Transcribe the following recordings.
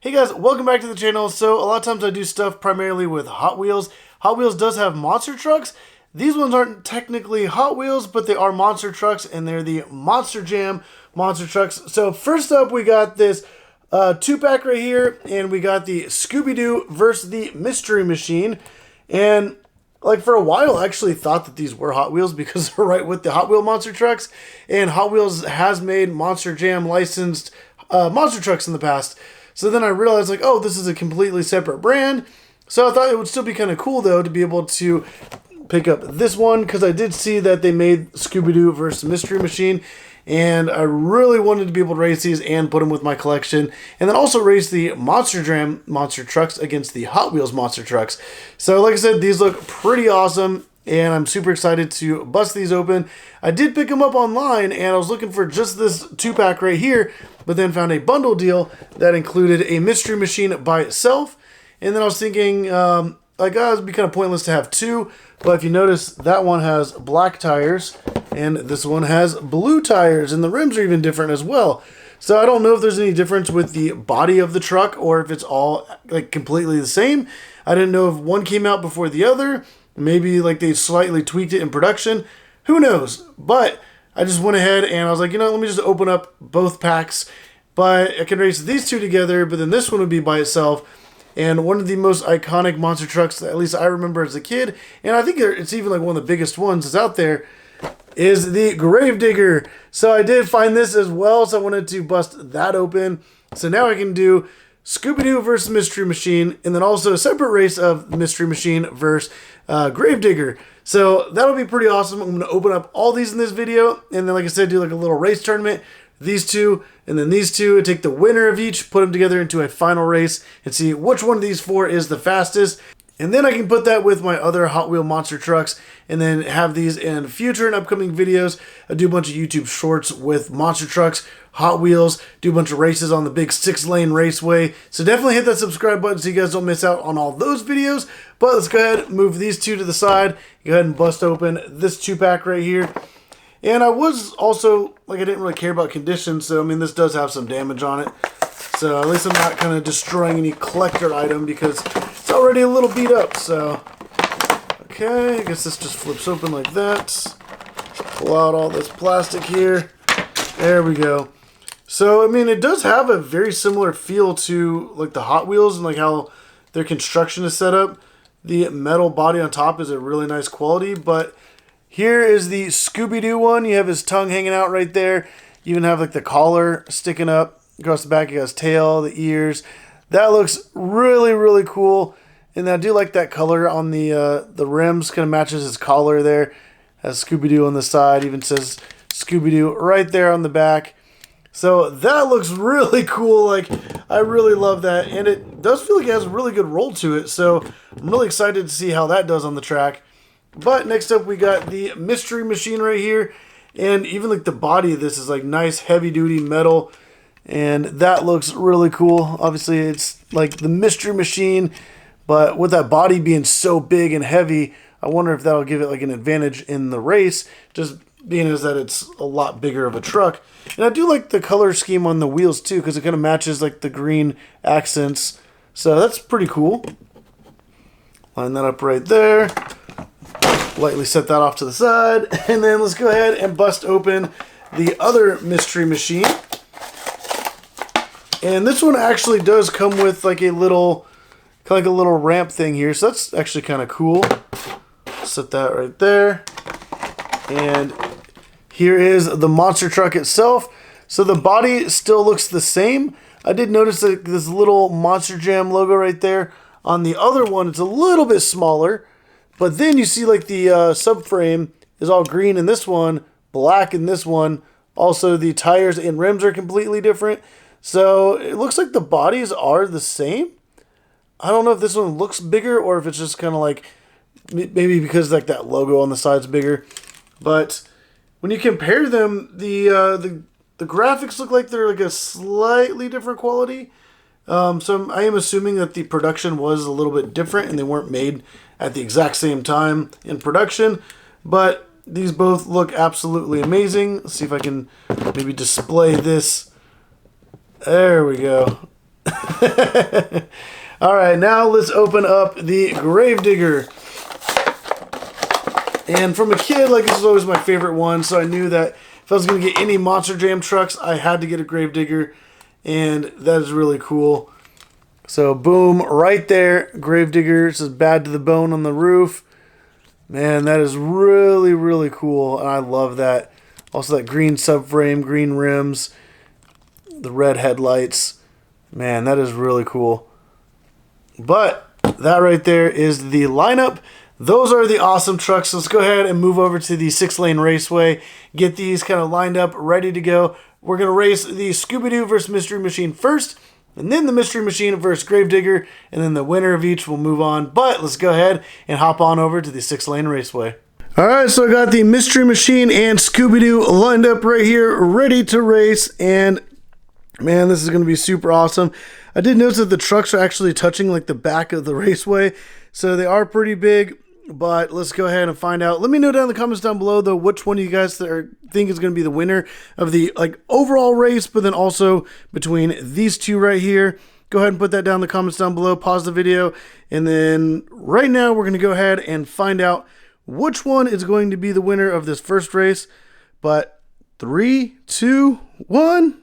Hey guys, welcome back to the channel. So a lot of times I do stuff primarily with Hot Wheels. Hot Wheels does have monster trucks. These ones aren't technically Hot Wheels, but they are monster trucks, and they're the Monster Jam monster trucks. So first up, we got this 2-pack right here, and we got the Scooby Doo versus the Mystery Machine. And like for a while, I actually thought that these were Hot Wheels because they're right with the Hot Wheel monster trucks. And Hot Wheels has made Monster Jam licensed monster trucks in the past. So then I realized, like, oh, this is a completely separate brand. So I thought it would still be kind of cool, though, to be able to pick up this one, because I did see that they made Scooby Doo versus Mystery Machine, and I really wanted to be able to race these and put them with my collection, and then also race the Monster Jam monster trucks against the Hot Wheels monster trucks. So like I said, these look pretty awesome, and I'm super excited to bust these open. I did pick them up online, and I was looking for just this 2-pack right here, but then found a bundle deal that included a Mystery Machine by itself. And then I was thinking, like, it would be kind of pointless to have two. But if you notice, that one has black tires, and this one has blue tires, and the rims are even different as well. So I don't know if there's any difference with the body of the truck, or if it's all like completely the same. I didn't know if one came out before the other. Maybe like they slightly tweaked it in production. Who knows? But I just went ahead and I was like, you know, let me just open up both packs. But I can race these two together, but then this one would be by itself. And one of the most iconic monster trucks that at least I remember as a kid, and I think it's even like one of the biggest ones that's out there, is the Gravedigger. So I did find this as well, so I wanted to bust that open. So now I can do Scooby Doo versus Mystery Machine, and then also a separate race of Mystery Machine versus Gravedigger. So that'll be pretty awesome. I'm going to open up all these in this video, and then like I said, do like a little race tournament. These two, and then these two, and take the winner of each, put them together into a final race, and see which one of these four is the fastest. And then I can put that with my other Hot Wheel monster trucks, and then have these in future and upcoming videos. I do a bunch of YouTube shorts with monster trucks, Hot Wheels, do a bunch of races on the big 6-lane Raceway. So definitely hit that subscribe button so you guys don't miss out on all those videos. But let's go ahead and move these two to the side. Go ahead and bust open this 2-pack right here. And I was also, like, I didn't really care about condition, so I mean, this does have some damage on it. So at least I'm not kind of destroying any collector item because it's already a little beat up. So, okay, I guess this just flips open like that. Pull out all this plastic here. There we go. So, I mean, it does have a very similar feel to, like, the Hot Wheels and, like, how their construction is set up. The metal body on top is a really nice quality, but here is the Scooby Doo one. You have his tongue hanging out right there. You even have like the collar sticking up across the back. He has tail, the ears. That looks really, really cool. And I do like that color on the rims. Kind of matches his collar there. Has Scooby Doo on the side. Even says Scooby Doo right there on the back. So that looks really cool. Like, I really love that. And it does feel like it has a really good roll to it. So I'm really excited to see how that does on the track. But next up, we got the Mystery Machine right here. And even like the body of this is like nice heavy duty metal. And that looks really cool. Obviously, it's like the Mystery Machine. But with that body being so big and heavy, I wonder if that'll give it like an advantage in the race. Just being as that it's a lot bigger of a truck. And I do like the color scheme on the wheels too, because it kind of matches like the green accents. So that's pretty cool. Line that up right there. Lightly set that off to the side, and then let's go ahead and bust open the other Mystery Machine. And this one actually does come with like a little, kind of like a little ramp thing here, so that's actually kind of cool. Set that right there, and here is the monster truck itself. So the body still looks the same. I did notice that this little Monster Jam logo right there. On the other one, it's a little bit smaller. But then you see like the subframe is all green in this one, black in this one. Also, the tires and rims are completely different. So it looks like the bodies are the same. I don't know if this one looks bigger or if it's just kind of like, maybe because like that logo on the side's bigger. But when you compare them, the graphics look like they're like a slightly different quality. So I am assuming that the production was a little bit different and they weren't made at the exact same time in production. But these both look absolutely amazing. Let's see if I can maybe display this. There we go. All right, now let's open up the Gravedigger. And from a kid, like, this is always my favorite one, so I knew that if I was going to get any Monster Jam trucks, I had to get a Gravedigger, and that is really cool. So, boom, right there, Gravedigger. It says bad to the bone on the roof. Man, that is really, really cool, and I love that. Also, that green subframe, green rims, the red headlights. Man, that is really cool. But that right there is the lineup. Those are the awesome trucks. Let's go ahead and move over to the 6-lane Raceway. Get these kind of lined up, ready to go. We're going to race the Scooby Doo versus Mystery Machine first, and then the Mystery Machine versus Gravedigger, and then the winner of each will move on. But let's go ahead and hop on over to the 6-lane Raceway. All right, so I got the Mystery Machine and Scooby Doo lined up right here, ready to race, and man, this is going to be super awesome. I did notice that the trucks are actually touching like the back of the Raceway, so they are pretty big. But let's go ahead and find out. Let me know down in the comments down below, though, which one of you guys think is going to be the winner of the overall race, but then also between these two right here. Go ahead and put that down in the comments down below. Pause the video. And then right now we're going to go ahead and find out which one is going to be the winner of this first race. But 3, 2, 1...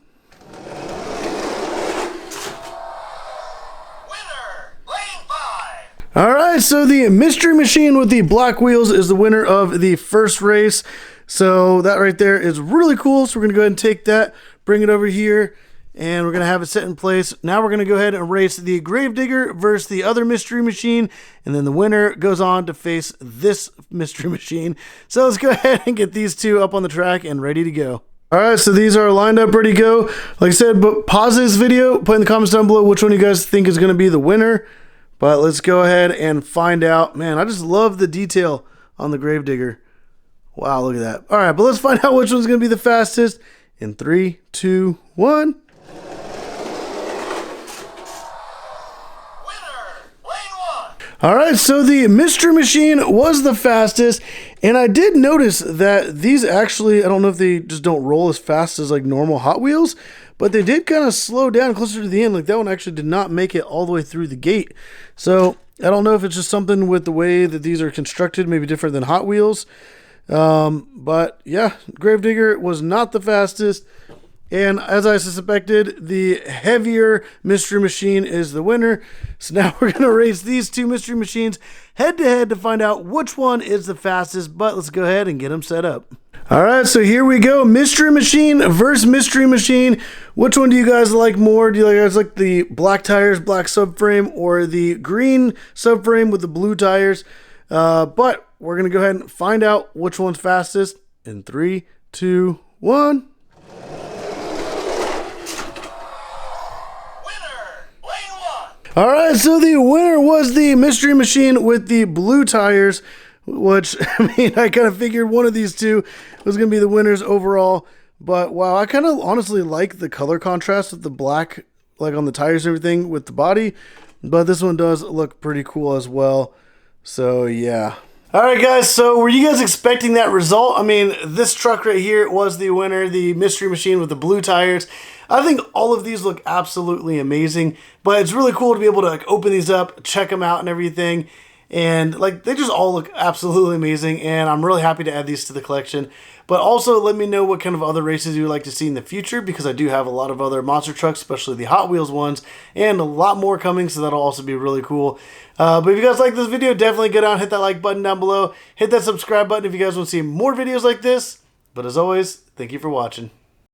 All right, so the Mystery Machine with the black wheels is the winner of the first race. So that right there is really cool. So we're going to go ahead and take that, bring it over here, and we're going to have it set in place. Now we're going to go ahead and race the Gravedigger versus the other Mystery Machine, and then the winner goes on to face this Mystery Machine. So let's go ahead and get these two up on the track and ready to go. All right, so these are lined up, ready to go. Like I said, but pause this video, put in the comments down below which one you guys think is going to be the winner. But let's go ahead and find out. Man, I just love the detail on the Gravedigger. Wow, look at that. All right, but let's find out which one's going to be the fastest in 3, 2, 1. All right, so the Mystery Machine was the fastest, and I did notice that these actually, I don't know if they just don't roll as fast as like normal Hot Wheels, but they did kind of slow down closer to the end. Like that one actually did not make it all the way through the gate. So I don't know if it's just something with the way that these are constructed, maybe different than Hot Wheels. But yeah, Gravedigger was not the fastest. And as I suspected, the heavier Mystery Machine is the winner. So now we're going to race these two Mystery Machines head to head to find out which one is the fastest. But let's go ahead and get them set up. All right, so here we go. Mystery Machine versus Mystery Machine. Which one do you guys like more? Do you guys like the black tires, black subframe, or the green subframe with the blue tires? But we're going to go ahead and find out which one's fastest in 3, 2, 1. All right, so the winner was the Mystery Machine with the blue tires, which, I mean, I kind of figured one of these two was going to be the winners overall. But, wow, I kind of honestly like the color contrast with the black, like on the tires and everything with the body. But this one does look pretty cool as well. So, yeah. All right, guys, so were you guys expecting that result? I mean, this truck right here was the winner, the Mystery Machine with the blue tires. I think all of these look absolutely amazing, but it's really cool to be able to like open these up, check them out and everything. And like they just all look absolutely amazing, and I'm really happy to add these to the collection. But also let me know what kind of other races you would like to see in the future, because I do have a lot of other monster trucks, especially the Hot Wheels ones, and a lot more coming, so that'll also be really cool. But if you guys like this video, definitely go down, hit that like button down below, hit that subscribe button if you guys want to see more videos like this. But as always, thank you for watching.